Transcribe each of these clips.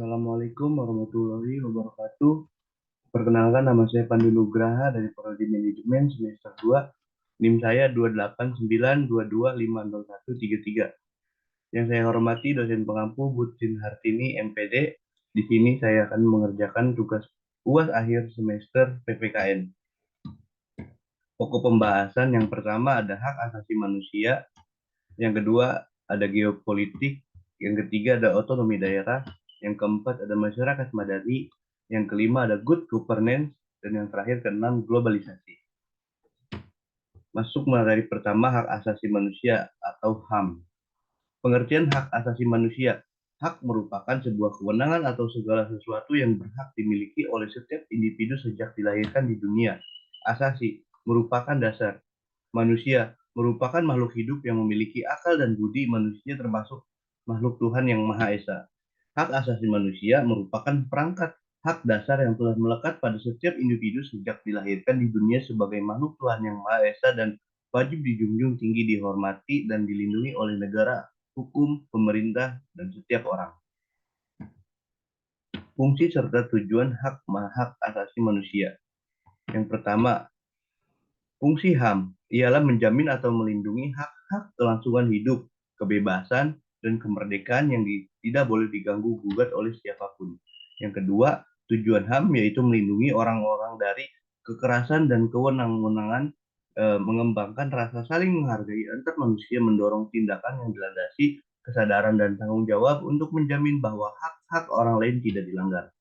Assalamualaikum warahmatullahi wabarakatuh. Perkenalkan, nama saya Pandu Nugraha dari Prodi Manajemen semester 2. NIM saya 28922250133. Yang saya hormati dosen pengampu Bu Trin Hartini, MPD. Di sini saya akan mengerjakan tugas UAS akhir semester PPKN. Pokok pembahasan yang pertama ada hak asasi manusia, yang kedua ada geopolitik, yang ketiga ada otonomi daerah, yang keempat ada masyarakat madani, yang kelima ada good governance, dan yang terakhir keenam globalisasi. Masuk materi pertama, hak asasi manusia atau HAM. Pengertian hak asasi manusia. Hak merupakan sebuah kewenangan atau segala sesuatu yang berhak dimiliki oleh setiap individu sejak dilahirkan di dunia. Asasi merupakan dasar. Manusia merupakan makhluk hidup yang memiliki akal dan budi. Manusia termasuk makhluk Tuhan yang Maha Esa. Hak asasi manusia merupakan perangkat hak dasar yang telah melekat pada setiap individu sejak dilahirkan di dunia sebagai makhluk Tuhan yang Maha Esa dan wajib dijunjung tinggi, dihormati, dan dilindungi oleh negara, hukum, pemerintah, dan setiap orang. Fungsi serta tujuan hak asasi manusia. Yang pertama, fungsi HAM ialah menjamin atau melindungi hak-hak kelangsungan hidup, kebebasan, dan kemerdekaan yang tidak boleh diganggu-gugat oleh siapapun. Yang kedua, tujuan HAM yaitu melindungi orang-orang dari kekerasan dan kewenangan, mengembangkan rasa saling menghargai antar manusia, mendorong tindakan yang dilandasi kesadaran dan tanggung jawab untuk menjamin bahwa hak-hak orang lain tidak dilanggar.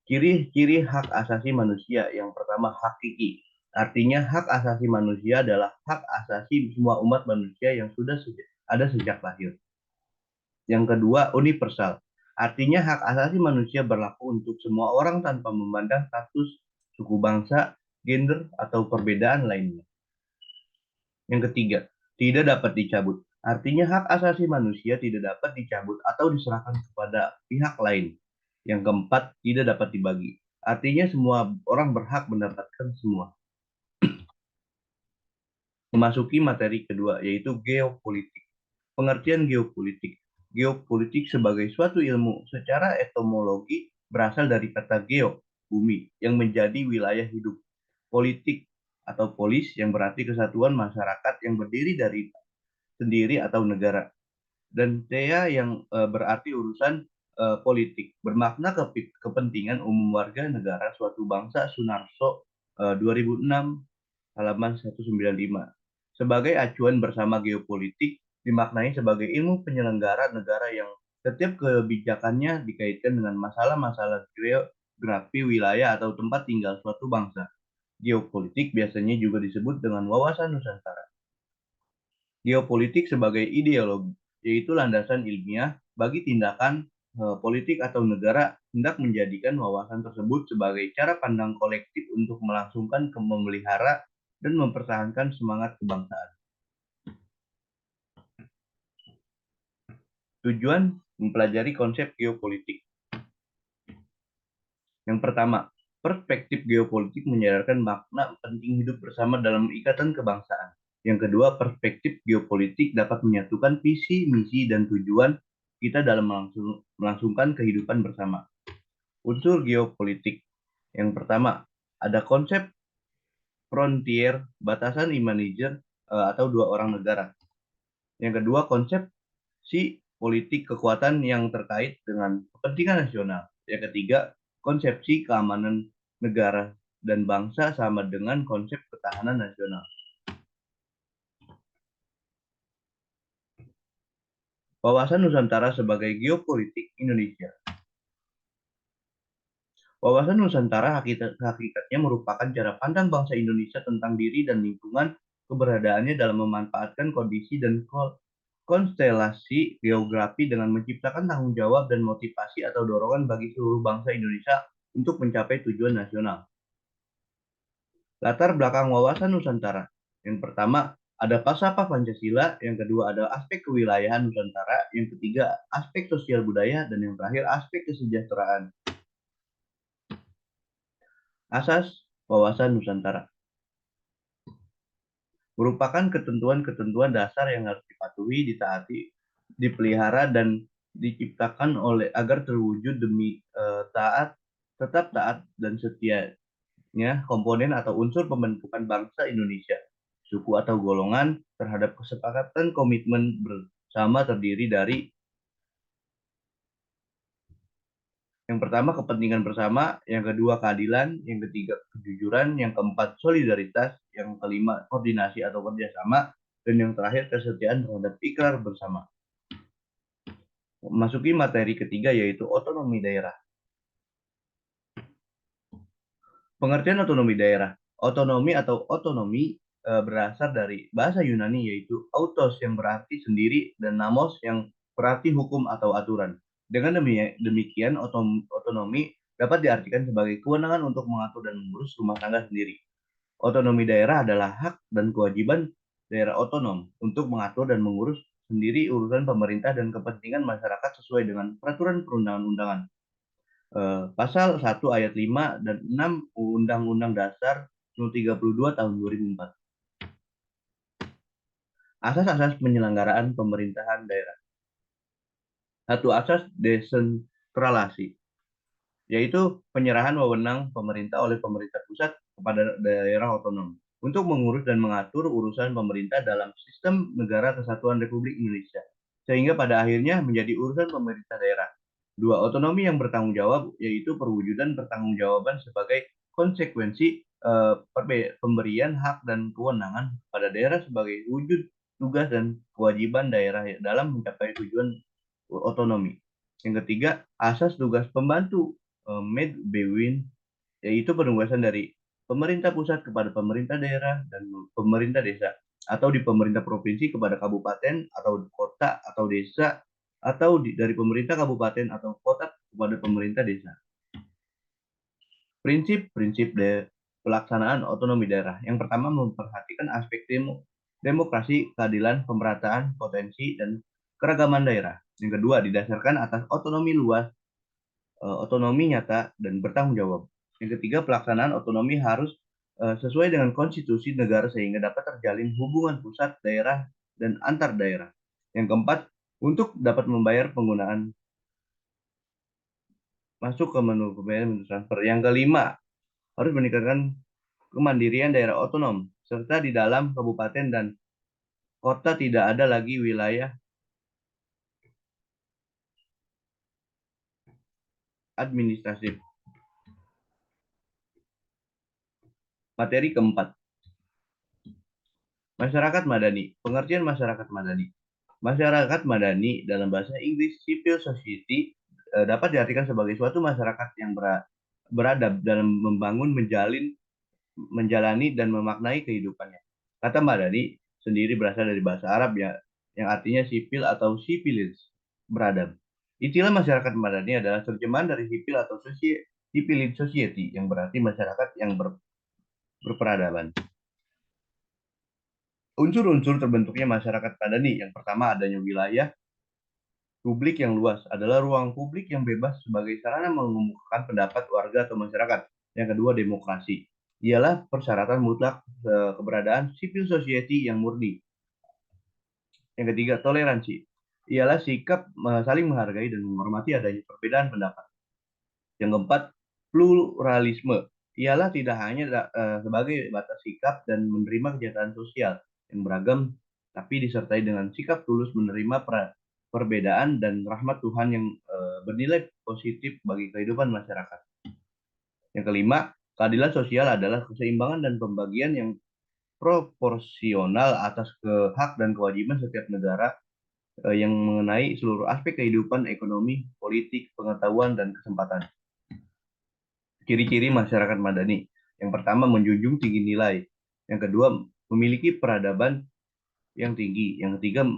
Ciri-ciri hak asasi manusia. Yang pertama, hakiki. Artinya hak asasi manusia adalah hak asasi semua umat manusia yang sudah ada sejak lahir. Yang kedua, universal. Artinya hak asasi manusia berlaku untuk semua orang tanpa memandang status, suku bangsa, gender, atau perbedaan lainnya. Yang ketiga, tidak dapat dicabut. Artinya hak asasi manusia tidak dapat dicabut atau diserahkan kepada pihak lain. Yang keempat, tidak dapat dibagi. Artinya semua orang berhak mendapatkan semua. Memasuki materi kedua, yaitu geopolitik. Pengertian geopolitik. Geopolitik sebagai suatu ilmu secara etimologi berasal dari kata geo, bumi, yang menjadi wilayah hidup. Politik atau polis yang berarti kesatuan masyarakat yang berdiri dari sendiri atau negara. Dan tea yang berarti urusan politik, bermakna kepentingan umum warga negara suatu bangsa. Sunarso 2006 halaman 195. Sebagai acuan bersama, geopolitik dimaknai sebagai ilmu penyelenggara negara yang setiap kebijakannya dikaitkan dengan masalah-masalah geografi, wilayah, atau tempat tinggal suatu bangsa. Geopolitik biasanya juga disebut dengan wawasan Nusantara. Geopolitik sebagai ideologi, yaitu landasan ilmiah bagi tindakan politik atau negara hendak menjadikan wawasan tersebut sebagai cara pandang kolektif untuk melangsungkan, memelihara, dan mempertahankan semangat kebangsaan. Tujuan mempelajari konsep geopolitik. Yang pertama, perspektif geopolitik menyadarkan makna penting hidup bersama dalam ikatan kebangsaan. Yang kedua, perspektif geopolitik dapat menyatukan visi, misi, dan tujuan kita dalam melangsungkan kehidupan bersama. Unsur geopolitik. Yang pertama, ada konsep frontier, batasan immature atau dua orang negara. Yang kedua, konsep politik, kekuatan yang terkait dengan kepentingan nasional. Yang ketiga, konsepsi keamanan negara dan bangsa sama dengan konsep ketahanan nasional. Wawasan Nusantara sebagai geopolitik Indonesia. Wawasan Nusantara hakikatnya merupakan cara pandang bangsa Indonesia tentang diri dan lingkungan keberadaannya dalam memanfaatkan kondisi dan konstelasi geografi dengan menciptakan tanggung jawab dan motivasi atau dorongan bagi seluruh bangsa Indonesia untuk mencapai tujuan nasional. Latar belakang wawasan Nusantara. Yang pertama, ada falsafah Pancasila. Yang kedua, ada aspek kewilayahan Nusantara. Yang ketiga, aspek sosial budaya. Dan yang terakhir, aspek kesejahteraan. Asas wawasan Nusantara merupakan ketentuan-ketentuan dasar yang harus dipatuhi, ditaati, dipelihara, dan diciptakan agar terwujud demi tetap taat dan setianya komponen atau unsur pembentukan bangsa Indonesia, suku atau golongan terhadap kesepakatan komitmen bersama terdiri dari yang pertama kepentingan bersama, yang kedua keadilan, yang ketiga kejujuran, yang keempat solidaritas, yang kelima koordinasi atau kerjasama, dan yang terakhir kesetiaan terhadap ikrar bersama. Masuki materi ketiga yaitu otonomi daerah. Pengertian otonomi daerah. Otonomi atau otonomi berasal dari bahasa Yunani yaitu autos yang berarti sendiri dan namos yang berarti hukum atau aturan. Dengan demikian otonomi dapat diartikan sebagai kewenangan untuk mengatur dan mengurus rumah tangga sendiri. Otonomi daerah adalah hak dan kewajiban daerah otonom untuk mengatur dan mengurus sendiri urusan pemerintah dan kepentingan masyarakat sesuai dengan peraturan perundang-undangan. Pasal 1 ayat 5 dan 6 Undang-Undang Dasar 32 tahun 2004. Asas-asas penyelenggaraan pemerintahan daerah. Satu, asas desentralisasi, yaitu penyerahan wewenang pemerintah oleh pemerintah pusat kepada daerah otonom untuk mengurus dan mengatur urusan pemerintah dalam sistem negara kesatuan Republik Indonesia, sehingga pada akhirnya menjadi urusan pemerintah daerah. Dua, otonomi yang bertanggung jawab, yaitu perwujudan pertanggungjawaban sebagai konsekuensi pemberian hak dan kewenangan pada daerah sebagai wujud tugas dan kewajiban daerah dalam mencapai tujuan otonomi. Yang ketiga, asas tugas pembantu Med Bewin, yaitu penugasan dari pemerintah pusat kepada pemerintah daerah dan pemerintah desa, atau di pemerintah provinsi kepada kabupaten atau kota atau desa, atau dari pemerintah kabupaten atau kota kepada pemerintah desa. Prinsip-prinsip pelaksanaan otonomi daerah. Yang pertama, memperhatikan aspek demokrasi, keadilan, pemerataan, potensi, dan keragaman daerah. Yang kedua, didasarkan atas otonomi luas, otonomi nyata, dan bertanggung jawab. Yang ketiga, pelaksanaan otonomi harus sesuai dengan konstitusi negara sehingga dapat terjalin hubungan pusat, daerah, dan antar daerah. Yang keempat, untuk dapat membayar penggunaan masuk ke menu pembayaran transfer. Yang kelima, harus meningkatkan kemandirian daerah otonom, serta di dalam kabupaten dan kota tidak ada lagi wilayah administratif. Materi keempat, masyarakat madani. Pengertian masyarakat madani. Masyarakat madani dalam bahasa Inggris civil society dapat diartikan sebagai suatu masyarakat yang beradab dalam membangun, menjalani, dan memaknai kehidupannya. Kata madani sendiri berasal dari bahasa Arab ya, yang artinya sipil atau civilis, beradab. Istilah masyarakat madani adalah terjemahan dari sipil atau civilized society, yang berarti masyarakat yang berperadaban. Unsur-unsur terbentuknya masyarakat madani. Yang pertama, adanya wilayah publik yang luas adalah ruang publik yang bebas sebagai sarana mengemukakan pendapat warga atau masyarakat. Yang kedua, demokrasi. Ialah persyaratan mutlak keberadaan civil society yang murni. Yang ketiga, toleransi. Ialah sikap saling menghargai dan menghormati adanya perbedaan pendapat. Yang keempat, pluralisme. Ialah tidak hanya sebagai batas sikap dan menerima kenyataan sosial yang beragam, tapi disertai dengan sikap tulus menerima perbedaan dan rahmat Tuhan yang bernilai positif bagi kehidupan masyarakat. Yang kelima, keadilan sosial adalah keseimbangan dan pembagian yang proporsional atas hak dan kewajiban setiap negara yang mengenai seluruh aspek kehidupan ekonomi, politik, pengetahuan, dan kesempatan. Ciri-ciri masyarakat madani. Yang pertama, menjunjung tinggi nilai. Yang kedua, memiliki peradaban yang tinggi. Yang ketiga,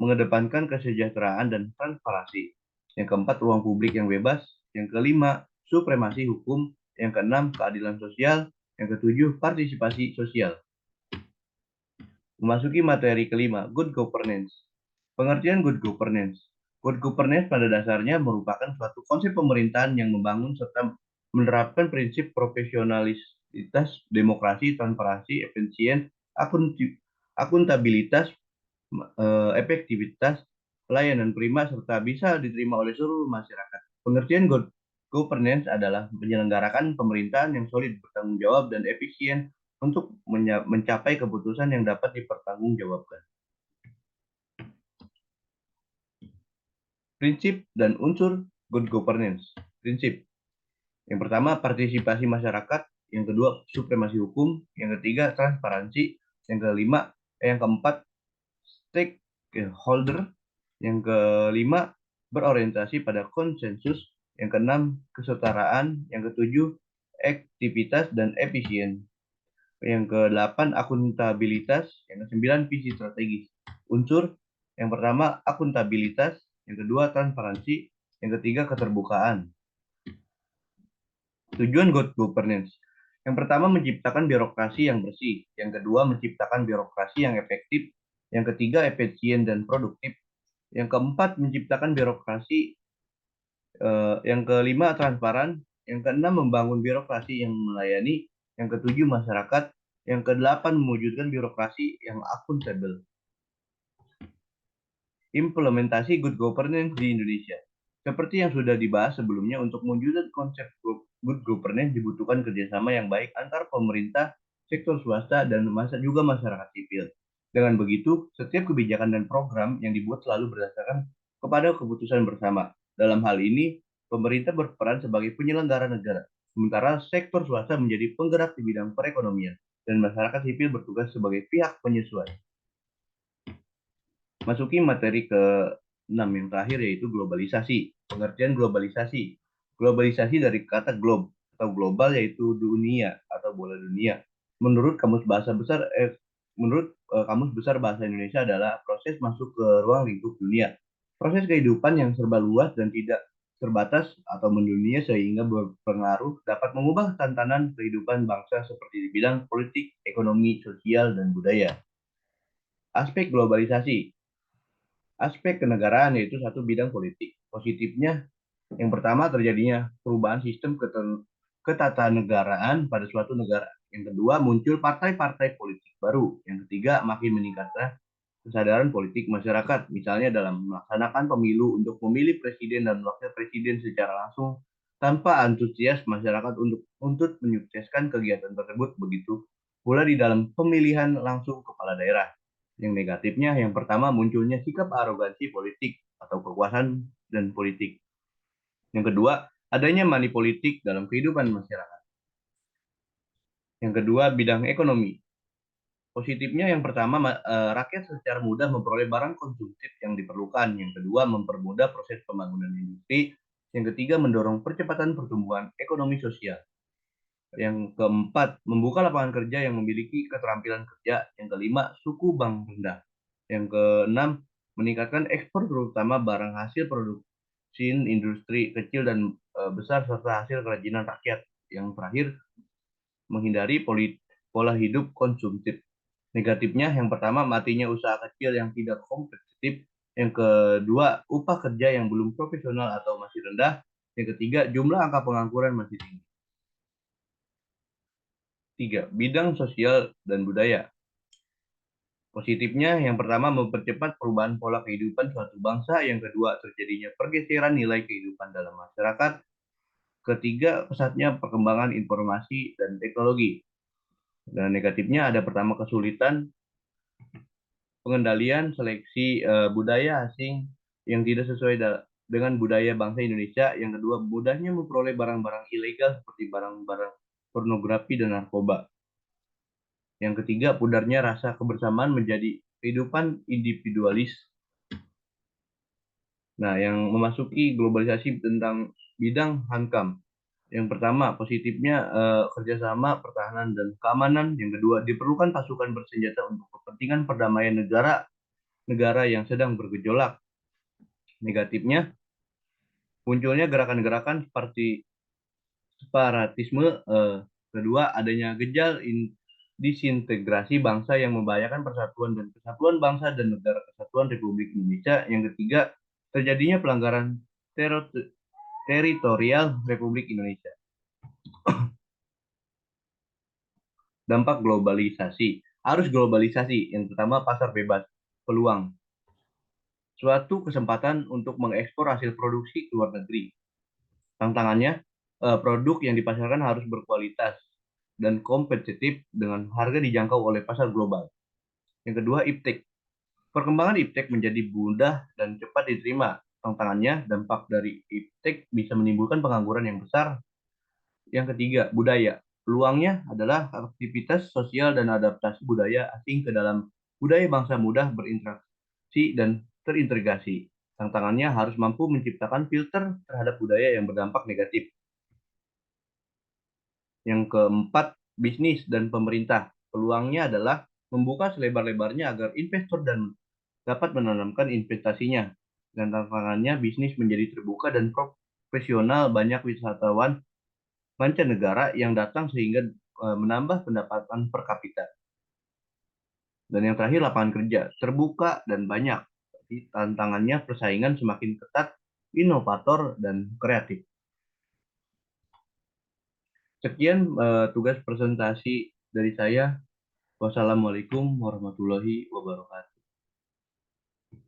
mengedepankan kesejahteraan dan transparansi. Yang keempat, ruang publik yang bebas. Yang kelima, supremasi hukum. Yang keenam, keadilan sosial. Yang ketujuh, partisipasi sosial. Memasuki materi kelima, good governance. Pengertian good governance. Good governance pada dasarnya merupakan suatu konsep pemerintahan yang membangun serta menerapkan prinsip profesionalitas, demokrasi, transparansi, efisien, akuntabilitas, efektivitas, pelayanan prima, serta bisa diterima oleh seluruh masyarakat. Pengertian good governance adalah menyelenggarakan pemerintahan yang solid, bertanggung jawab, dan efisien untuk mencapai keputusan yang dapat dipertanggungjawabkan. Prinsip dan unsur good governance. Prinsip. Yang pertama, partisipasi masyarakat. Yang kedua, supremasi hukum. Yang ketiga, transparansi. Yang keempat, stakeholder. Yang kelima, berorientasi pada konsensus. Yang keenam, kesetaraan. Yang ketujuh, aktivitas dan efisien. Yang kedelapan, akuntabilitas. Yang kesembilan, visi strategis. Unsur yang pertama, akuntabilitas. Yang kedua, transparansi. Yang ketiga, keterbukaan. Tujuan good governance. Yang pertama, menciptakan birokrasi yang bersih. Yang kedua, menciptakan birokrasi yang efektif. Yang ketiga, efisien dan produktif. Yang keempat, menciptakan birokrasi. Yang kelima, transparan. Yang keenam, membangun birokrasi yang melayani. Yang ketujuh, masyarakat. Yang kedelapan, mewujudkan birokrasi yang akuntabel. Implementasi good governance di Indonesia. Seperti yang sudah dibahas sebelumnya, untuk mewujudkan konsep good governance dibutuhkan kerjasama yang baik antar pemerintah, sektor swasta, dan juga masyarakat sipil. Dengan begitu, setiap kebijakan dan program yang dibuat selalu berdasarkan kepada keputusan bersama. Dalam hal ini, pemerintah berperan sebagai penyelenggara negara, sementara sektor swasta menjadi penggerak di bidang perekonomian, dan masyarakat sipil bertugas sebagai pihak penyesuai. Masuki materi ke-6 yang terakhir, yaitu globalisasi. Pengertian globalisasi. Globalisasi dari kata globe atau global, yaitu dunia atau bola dunia. Menurut Kamus Besar Bahasa Indonesia adalah proses masuk ke ruang lingkup dunia. Proses kehidupan yang serba luas dan tidak terbatas atau mendunia sehingga berpengaruh dapat mengubah tantangan kehidupan bangsa seperti di bidang politik, ekonomi, sosial, dan budaya. Aspek globalisasi. Aspek kenegaraan, yaitu satu bidang politik. Positifnya, yang pertama, terjadinya perubahan sistem ketatanegaraan pada suatu negara. Yang kedua, muncul partai-partai politik baru. Yang ketiga, makin meningkatkan kesadaran politik masyarakat, misalnya dalam melaksanakan pemilu untuk memilih presiden dan wakil presiden secara langsung tanpa antusias masyarakat untuk menyukseskan kegiatan tersebut. Begitu pula di dalam pemilihan langsung kepala daerah. Yang negatifnya, yang pertama, munculnya sikap arogansi politik atau kekuasaan dan politik. Yang kedua, adanya money politik dalam kehidupan masyarakat. Yang kedua, bidang ekonomi. Positifnya, yang pertama, rakyat secara mudah memperoleh barang konsumtif yang diperlukan. Yang kedua, mempermudah proses pembangunan industri. Yang ketiga, mendorong percepatan pertumbuhan ekonomi sosial. Yang keempat, membuka lapangan kerja yang memiliki keterampilan kerja. Yang kelima, suku bunga rendah. Yang keenam, meningkatkan ekspor terutama barang hasil produksi industri kecil dan besar serta hasil kerajinan rakyat. Yang terakhir, menghindari pola hidup konsumtif. Negatifnya, yang pertama, matinya usaha kecil yang tidak kompetitif. Yang kedua, upah kerja yang belum profesional atau masih rendah. Yang ketiga, jumlah angka pengangguran masih tinggi. Tiga, bidang sosial dan budaya. Positifnya, yang pertama, mempercepat perubahan pola kehidupan suatu bangsa. Yang kedua, terjadinya pergeseran nilai kehidupan dalam masyarakat. Ketiga, pesatnya perkembangan informasi dan teknologi. Dan negatifnya, ada pertama, kesulitan pengendalian seleksi budaya asing yang tidak sesuai dengan budaya bangsa Indonesia. Yang kedua, mudahnya memperoleh barang-barang ilegal seperti barang-barang pornografi dan narkoba. Yang ketiga, pudarnya rasa kebersamaan menjadi kehidupan individualis. Nah, yang memasuki globalisasi tentang bidang hankam. Yang pertama, positifnya kerjasama pertahanan dan keamanan. Yang kedua, diperlukan pasukan bersenjata untuk kepentingan perdamaian negara yang sedang bergejolak. Negatifnya, munculnya gerakan-gerakan seperti separatisme. Kedua, adanya gejala disintegrasi bangsa yang membahayakan persatuan dan kesatuan bangsa dan negara kesatuan Republik Indonesia. Yang ketiga, terjadinya pelanggaran teritorial Republik Indonesia. Dampak globalisasi. Arus globalisasi. Yang pertama, pasar bebas. Peluang. suatu kesempatan untuk mengekspor hasil produksi ke luar negeri. Tantangannya, produk yang dipasarkan harus berkualitas dan kompetitif dengan harga dijangkau oleh pasar global. Yang kedua, iptek. Perkembangan iptek menjadi mudah dan cepat diterima. Tantangannya, dampak dari iptek bisa menimbulkan pengangguran yang besar. Yang ketiga, budaya. Peluangnya adalah aktivitas sosial dan adaptasi budaya asing ke dalam budaya bangsa mudah berinteraksi dan terintegrasi. Tantangannya harus mampu menciptakan filter terhadap budaya yang berdampak negatif. Yang keempat, bisnis dan pemerintah. Peluangnya adalah membuka selebar-lebarnya agar investor dan dapat menanamkan investasinya. Dan tantangannya bisnis menjadi terbuka dan profesional, banyak wisatawan mancanegara yang datang sehingga menambah pendapatan per kapita. Dan yang terakhir, lapangan kerja terbuka dan banyak. Tapi tantangannya persaingan semakin ketat, inovator dan kreatif. Sekian tugas presentasi dari saya. Wassalamualaikum warahmatullahi wabarakatuh.